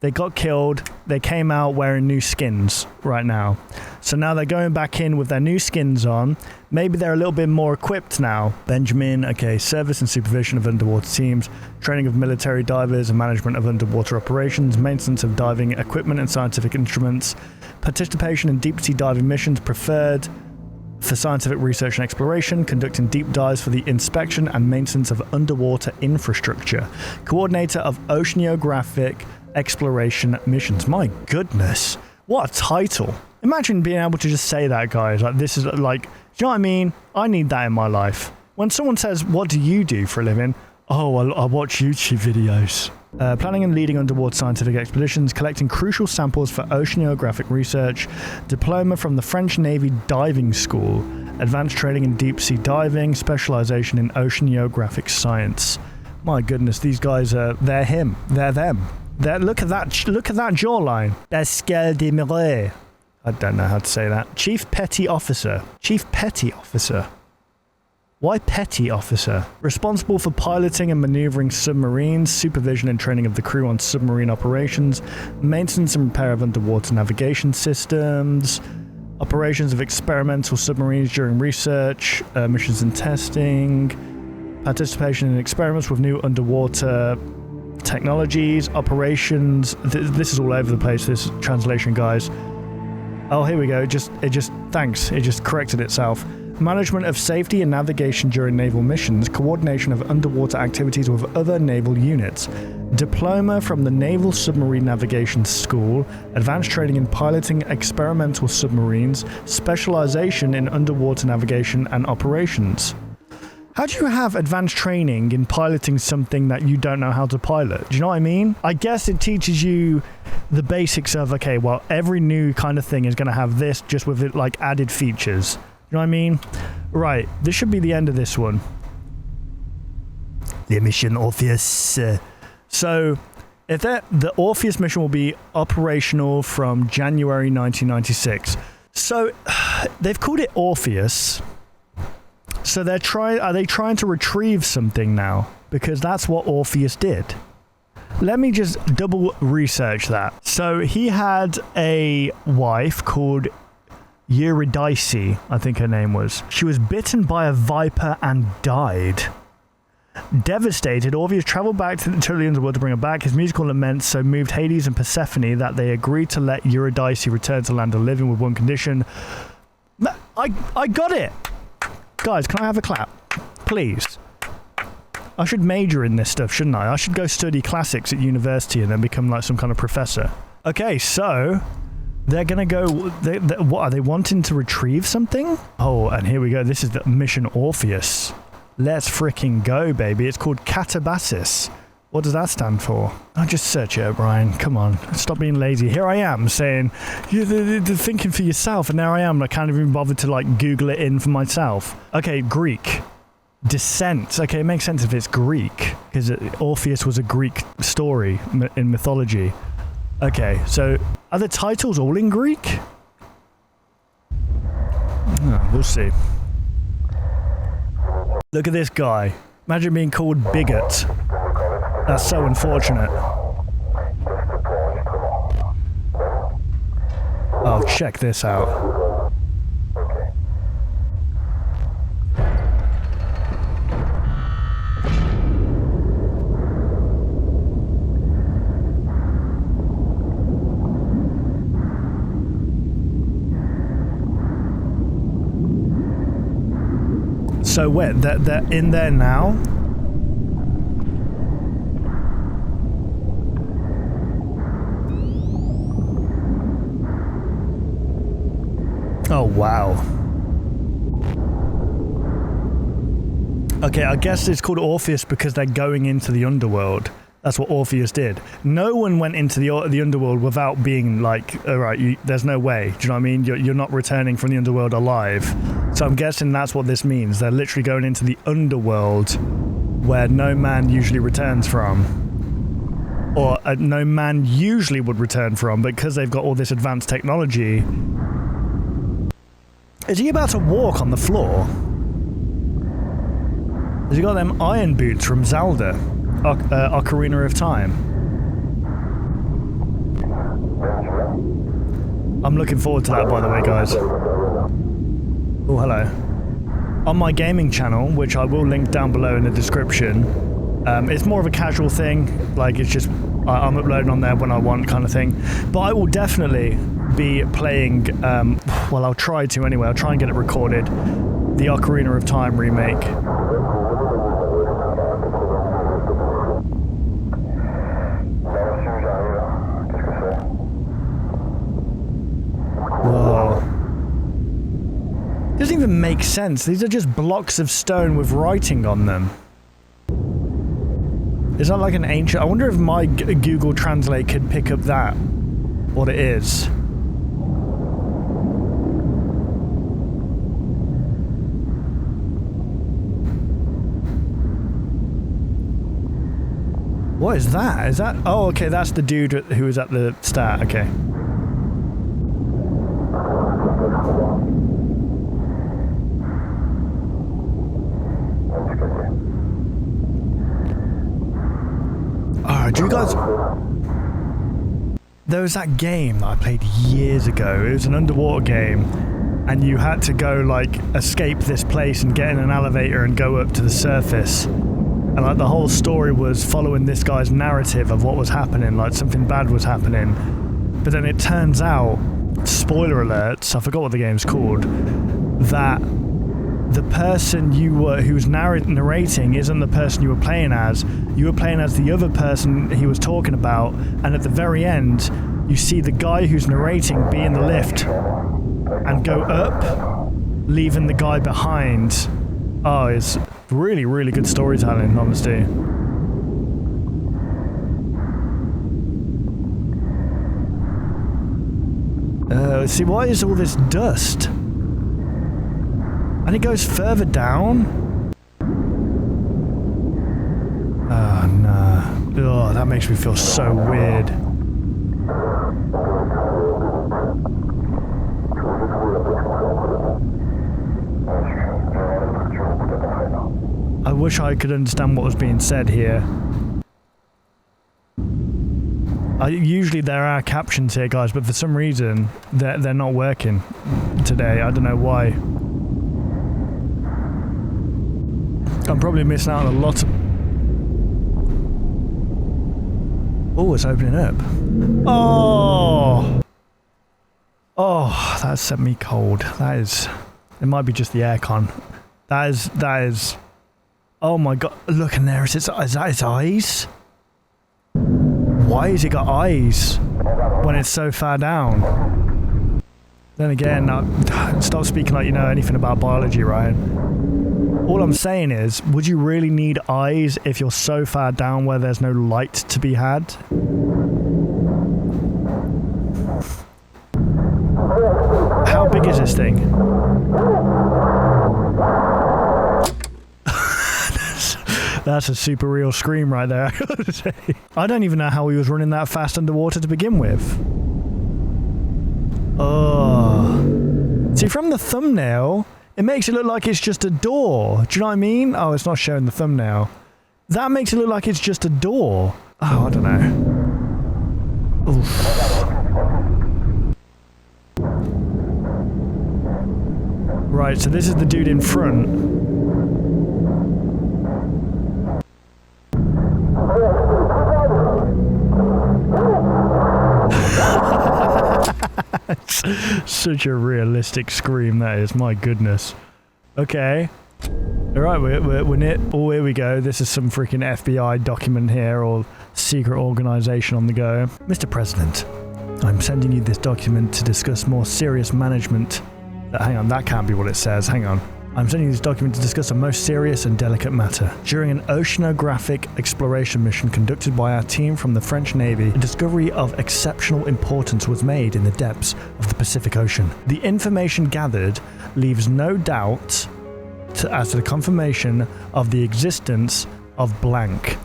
They got killed. They came out wearing new skins right now. So now they're going back in with their new skins on. Maybe they're a little bit more equipped now. Benjamin, okay, service and supervision of underwater teams, training of military divers and management of underwater operations, maintenance of diving equipment and scientific instruments, participation in deep sea diving missions preferred for scientific research and exploration, conducting deep dives for the inspection and maintenance of underwater infrastructure, coordinator of oceanographic exploration missions. My goodness, what a title. Imagine being able to just say that, guys. Like, this is like, do you know what I mean? I need that in my life. When someone says, what do you do for a living? Oh, I watch YouTube videos. Planning and leading underwater scientific expeditions, collecting crucial samples for oceanographic research, diploma from the French Navy Diving School, advanced training in deep sea diving, specialization in oceanographic science. My goodness, these guys they're him. They're them. Look at that jawline. Pascal Desmarais. I don't know how to say that. Chief Petty Officer. Chief Petty Officer. Why Petty Officer? Responsible for piloting and maneuvering submarines, supervision and training of the crew on submarine operations, maintenance and repair of underwater navigation systems, operations of experimental submarines during research, missions and testing, participation in experiments with new underwater technologies, operations. This is all over the place, this translation, guys. Oh, here we go. Thanks. It just corrected itself. Management of safety and navigation during naval missions, coordination of underwater activities with other naval units, diploma from the Naval Submarine Navigation School, advanced training in piloting experimental submarines, specialization in underwater navigation and operations. How do you have advanced training in piloting something that you don't know how to pilot? Do you know what I mean? I guess it teaches you the basics of, okay, well, every new kind of thing is going to have this, just with it, like, added features. You know what I mean? Right, this should be the end of this one. The mission Orpheus. So, if the Orpheus mission will be operational from January 1996. So, they've called it Orpheus. So are they trying to retrieve something now? Because that's what Orpheus did. Let me just double research that. So he had a wife called Eurydice, I think her name was. She was bitten by a viper and died. Devastated, Orpheus traveled back to the underworld to bring her back. His musical laments so moved Hades and Persephone that they agreed to let Eurydice return to land of living with one condition. I got it! Guys, can I have a clap? Please. I should major in this stuff, shouldn't I? I should go study classics at university and then become like some kind of professor. Okay, so they're gonna go. What are they wanting to retrieve something? Oh, and here we go. This is the mission Orpheus. Let's freaking go, baby. It's called Catabasis. What does that stand for? I'll just search it, Brian. Come on, stop being lazy. Here I am saying, you're thinking for yourself, and now I am. I can't even bother to like Google it in for myself. Okay, Greek. Descent. Okay, it makes sense if it's Greek, because Orpheus was a Greek story in mythology. Okay, so are the titles all in Greek? Oh, we'll see. Look at this guy. Imagine being called bigot. That's so unfortunate. Oh, check this out. So wait, they're in there now? Oh, wow. Okay, I guess it's called Orpheus because they're going into the underworld. That's what Orpheus did. No one went into the underworld without being like, all right, there's no way. Do you know what I mean? You're not returning from the underworld alive. So I'm guessing that's what this means. They're literally going into the underworld where no man usually returns from. Or no man usually would return from, but because they've got all this advanced technology. Is he about to walk on the floor? Has he got them iron boots from Zelda? Ocarina of Time. I'm looking forward to that, by the way, guys. Oh, hello. On my gaming channel, which I will link down below in the description, it's more of a casual thing. Like, it's just, I'm uploading on there when I want kind of thing. But I will definitely be playing, well, I'll try to anyway. I'll try and get it recorded. The Ocarina of Time remake. Whoa. doesn't even make sense. These are just blocks of stone with writing on them. Is that like an ancient... I wonder if my Google Translate could pick up that. What it is. What is that? Is that... Oh, okay, that's the dude who was at the start. Okay. Oh, do you guys... There was that game that I played years ago. It was an underwater game. And you had to go, like, escape this place and get in an elevator and go up to the surface. And like the whole story was following this guy's narrative of what was happening, like something bad was happening. But then it turns out, spoiler alerts, I forgot what the game's called, that the person who's narrating isn't the person you were playing as. You were playing as the other person he was talking about, and at the very end, you see the guy who's narrating be in the lift and go up, leaving the guy behind. Oh, it's really, really good storytelling, in honesty. See, why is all this dust? And it goes further down? Oh, nah. Oh, that makes me feel so weird. I wish I could understand what was being said here. Usually there are captions here, guys, but for some reason they're not working today. I don't know why. I'm probably missing out on a lot of... Oh, it's opening up. Oh! Oh, that set me cold. That is... It might be just the aircon. That is... Oh my god, look in there, is that its eyes? Why has it got eyes when it's so far down? Then again, stop speaking like you know anything about biology, Ryan. All I'm saying is, would you really need eyes if you're so far down where there's no light to be had? How big is this thing? That's a super real scream right there, I gotta say. I don't even know how he was running that fast underwater to begin with. Oh. See, from the thumbnail, it makes it look like it's just a door. Do you know what I mean? Oh, it's not showing the thumbnail. That makes it look like it's just a door. Oh, I don't know. Oof. Right, so this is the dude in front. Such a realistic scream that is, my goodness. Okay. Alright, we're near... Oh, here we go. This is some freaking FBI document here, or secret organization on the go. Mr. President, I'm sending you this document to discuss more serious management... hang on, that can't be what it says. Hang on. I'm sending you this document to discuss a most serious and delicate matter. During an oceanographic exploration mission conducted by our team from the French Navy, a discovery of exceptional importance was made in the depths of the Pacific Ocean. The information gathered leaves no doubt as to the confirmation of the existence of blank.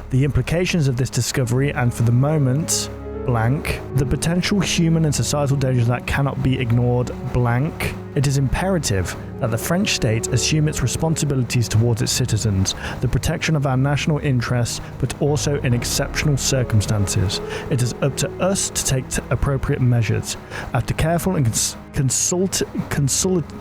The implications of this discovery, and for the moment, blank. The potential human and societal dangers that cannot be ignored, blank. It is imperative that the French state assume its responsibilities towards its citizens, the protection of our national interests, but also in exceptional circumstances. It is up to us to take appropriate measures. After careful and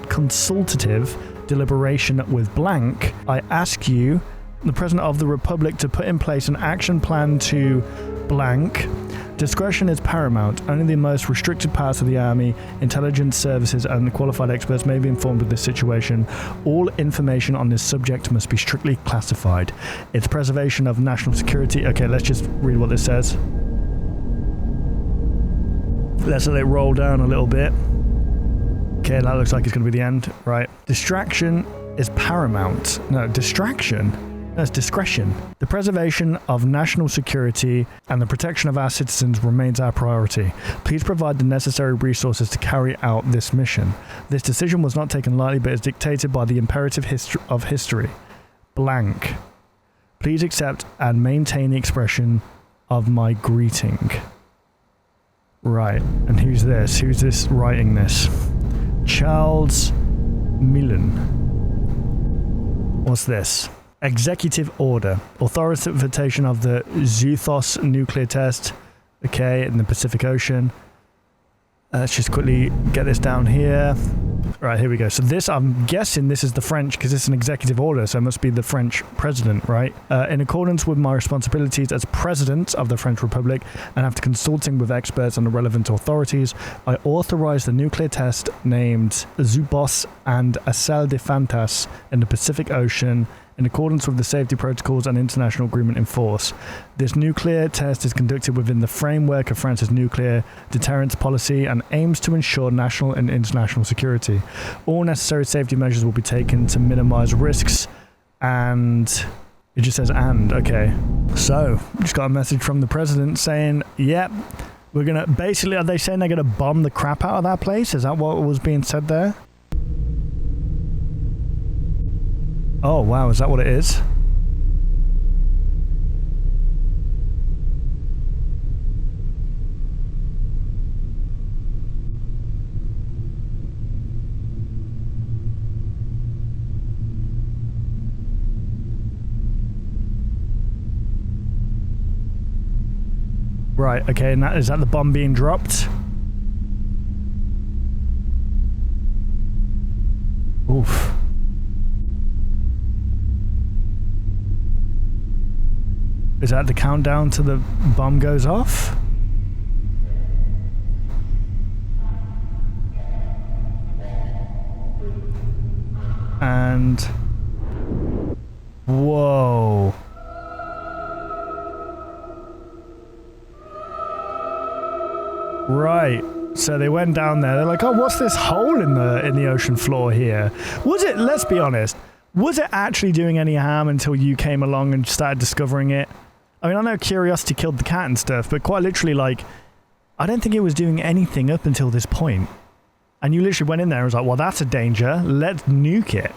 consultative deliberation with blank, I ask you, the President of the Republic, to put in place an action plan to blank. Discretion is paramount. Only the most restricted parts of the Army, intelligence services, and qualified experts may be informed of this situation. All information on this subject must be strictly classified. It's preservation of national security. Okay, let's just read what this says. Let's let it roll down a little bit. Okay, that looks like it's going to be the end. Right. Distraction is paramount. No, distraction? That's discretion. The preservation of national security and the protection of our citizens remains our priority. Please provide the necessary resources to carry out this mission. This decision was not taken lightly, but is dictated by the imperative of history. Blank. Please accept and maintain the expression of my greeting. Right. And who's this? Who's this writing this? Charles Millen. What's this? Executive order. Authorization of the Xuthos nuclear test. Okay, in the Pacific Ocean. Let's just quickly get this down here. Right, here we go. So this, I'm guessing this is the French, because it's an executive order, so it must be the French president, right? In accordance with my responsibilities as president of the French Republic, and after consulting with experts and the relevant authorities, I authorize the nuclear test named Zubos and Asal de Fantas in the Pacific Ocean, in accordance with the safety protocols and international agreement in force. This nuclear test is conducted within the framework of France's nuclear deterrence policy and aims to ensure national and international security. All necessary safety measures will be taken to minimize risks, and it just says "and." Okay, so just got a message from the president saying, "Yep, we're gonna." Basically, are they saying they're gonna bomb the crap out of that place? Is that what was being said there? Oh, wow, is that what it is? Right, okay, and is that the bomb being dropped? Oof. Is that the countdown to the bomb goes off? And... whoa. Right. So they went down there. They're like, oh, what's this hole in the ocean floor here? Was it, let's be honest, was it actually doing any harm until you came along and started discovering it? I mean, I know curiosity killed the cat and stuff, but quite literally, like, I don't think it was doing anything up until this point. And you literally went in there and was like, well, that's a danger. Let's nuke it.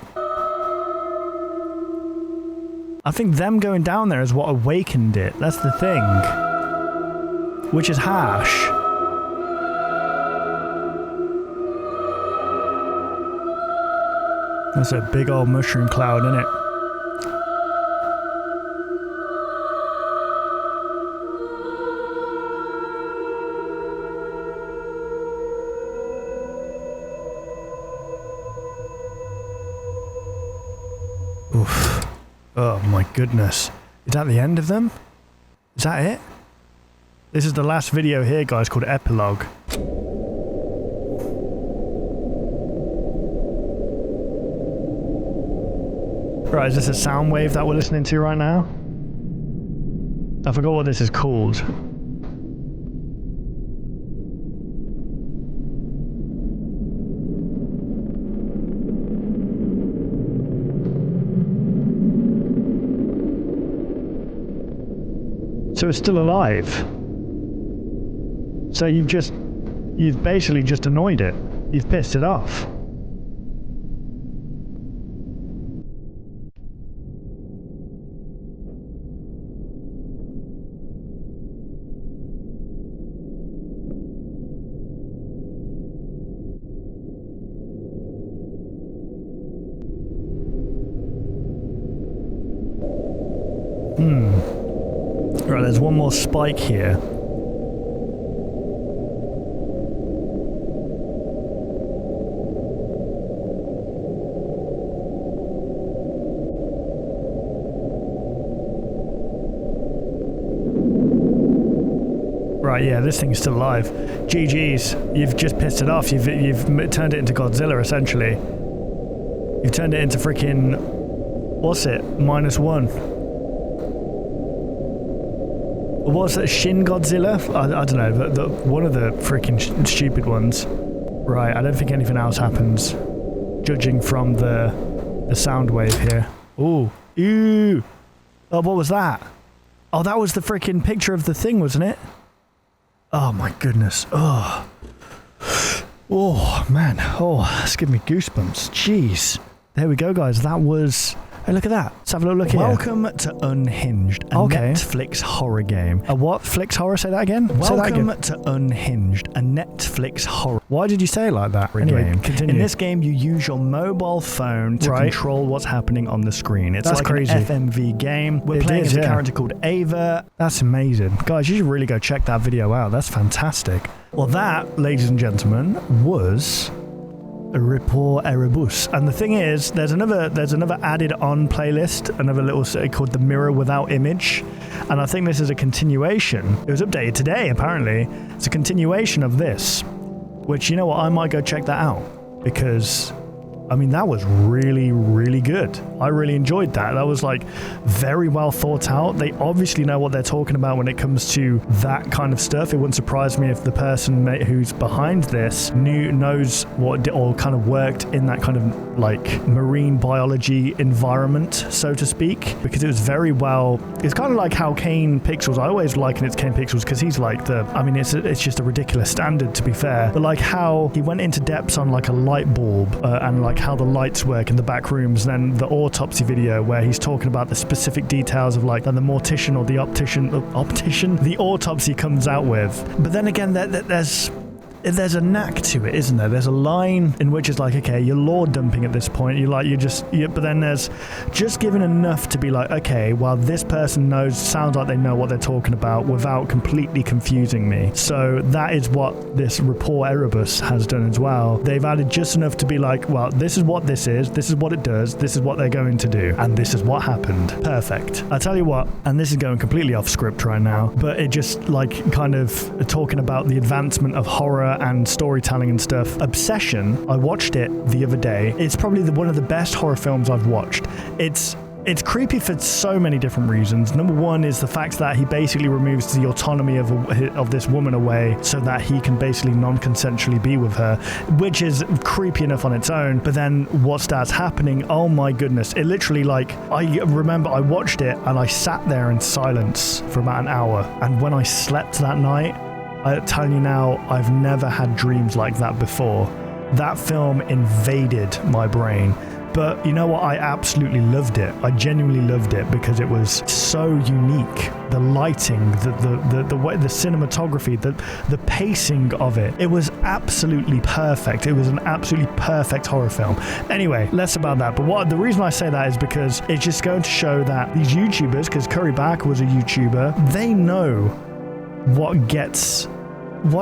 I think them going down there is what awakened it. That's the thing. Which is harsh. That's a big old mushroom cloud, isn't it? Oof. Oh my goodness. Is that the end of them? Is that it? This is the last video here, guys, called Epilogue. Right, is this a sound wave that we're listening to right now? I forgot what this is called. So it's still alive. So you've basically just annoyed it. You've pissed it off. Right, there's one more spike here. Right, yeah, this thing's still alive. GG's, you've just pissed it off. You've turned it into Godzilla, essentially. You've turned it into freaking... what's it? -1. What's that? Shin Godzilla? I don't know. One of the freaking stupid ones. Right, I don't think anything else happens, judging from the sound wave here. Ooh. Ew. Oh, what was that? Oh, that was the freaking picture of the thing, wasn't it? Oh, my goodness. Oh. Oh, man. Oh, it's giving me goosebumps. Jeez. There we go, guys. That was... Hey, look at that. Let's have a little look here. Welcome to Unhinged, a Netflix horror game. A what? Flix horror? Say that again? Welcome to Unhinged, a Netflix horror. Why did you say it like that? Anyway, continue. In this game, you use your mobile phone to control what's happening on the screen. It's like crazy. An FMV game. We're playing as a character called Ava. That's amazing. Guys, you should really go check that video out. That's fantastic. Well, that, ladies and gentlemen, was... Report Erebus. And the thing is, there's another added on playlist, another little called The Mirror Without Image, and I think this is a continuation. It was updated today, apparently. It's a continuation of this, which, you know what, I might go check that out, because I mean, that was really, really good. I really enjoyed that. That was like very well thought out. They obviously know what they're talking about when it comes to that kind of stuff. It wouldn't surprise me if the person who's behind this knows what or kind of worked in that kind of like marine biology environment, so to speak, because it was very well. It's kind of like how Kane Pixels. I always liken it to Kane Pixels because he's like the. I mean, it's just a ridiculous standard, to be fair. But like how he went into depths on like a light bulb and like how the lights work in the back rooms, then the autopsy video where he's talking about the specific details of like the mortician or the optician the autopsy comes out with. But then again, there's a knack to it, isn't there? There's a line in which it's like, okay, you're lore dumping at this point. But then there's just given enough to be like, okay, well, this person sounds like they know what they're talking about without completely confusing me. So that is what this Report Erebus has done as well. They've added just enough to be like, well, this is what this is what it does, this is what they're going to do, and this is what happened. Perfect. I tell you what, and this is going completely off script right now, but it just like kind of talking about the advancement of horror and storytelling and stuff. Obsession, I watched it the other day. It's probably one of the best horror films I've watched. It's creepy for so many different reasons. Number one is the fact that he basically removes the autonomy of this woman away so that he can basically non-consensually be with her, which is creepy enough on its own. But then what starts happening, oh my goodness, it literally, like, I remember I watched it and I sat there in silence for about an hour. And when I slept that night, I'm telling you now, I've never had dreams like that before. That film invaded my brain. But you know what? I absolutely loved it. I genuinely loved it because it was so unique. The lighting, the way, the cinematography, the pacing of it. It was absolutely perfect. It was an absolutely perfect horror film. Anyway, less about that. But the reason I say that is because it's just going to show that these YouTubers, because Curry Barker was a YouTuber, they know what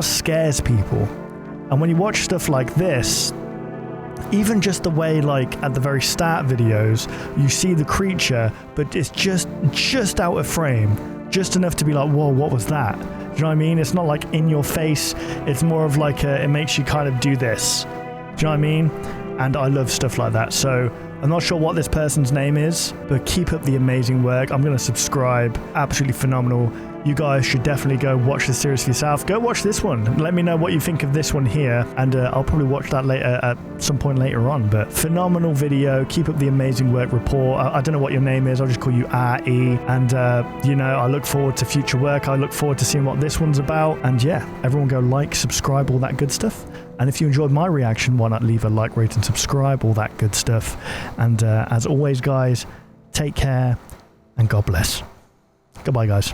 scares people. And when you watch stuff like this, even just the way, like, at the very start videos, you see the creature, but it's just out of frame. Just enough to be like, whoa, what was that? Do you know what I mean? It's not like in your face. It's more of like it makes you kind of do this. Do you know what I mean? And I love stuff like that. So I'm not sure what this person's name is, but keep up the amazing work. I'm going to subscribe. Absolutely phenomenal. You guys should definitely go watch the series for yourself. Go watch this one. Let me know what you think of this one here, and I'll probably watch that later at some point later on. But phenomenal video. Keep up the amazing work, Report. I don't know what your name is. I'll just call you RE. And I look forward to future work. I look forward to seeing what this one's about. And yeah, everyone go like, subscribe, all that good stuff. And if you enjoyed my reaction, why not leave a like, rate, and subscribe, all that good stuff. And as always, guys, take care and God bless. Goodbye, guys.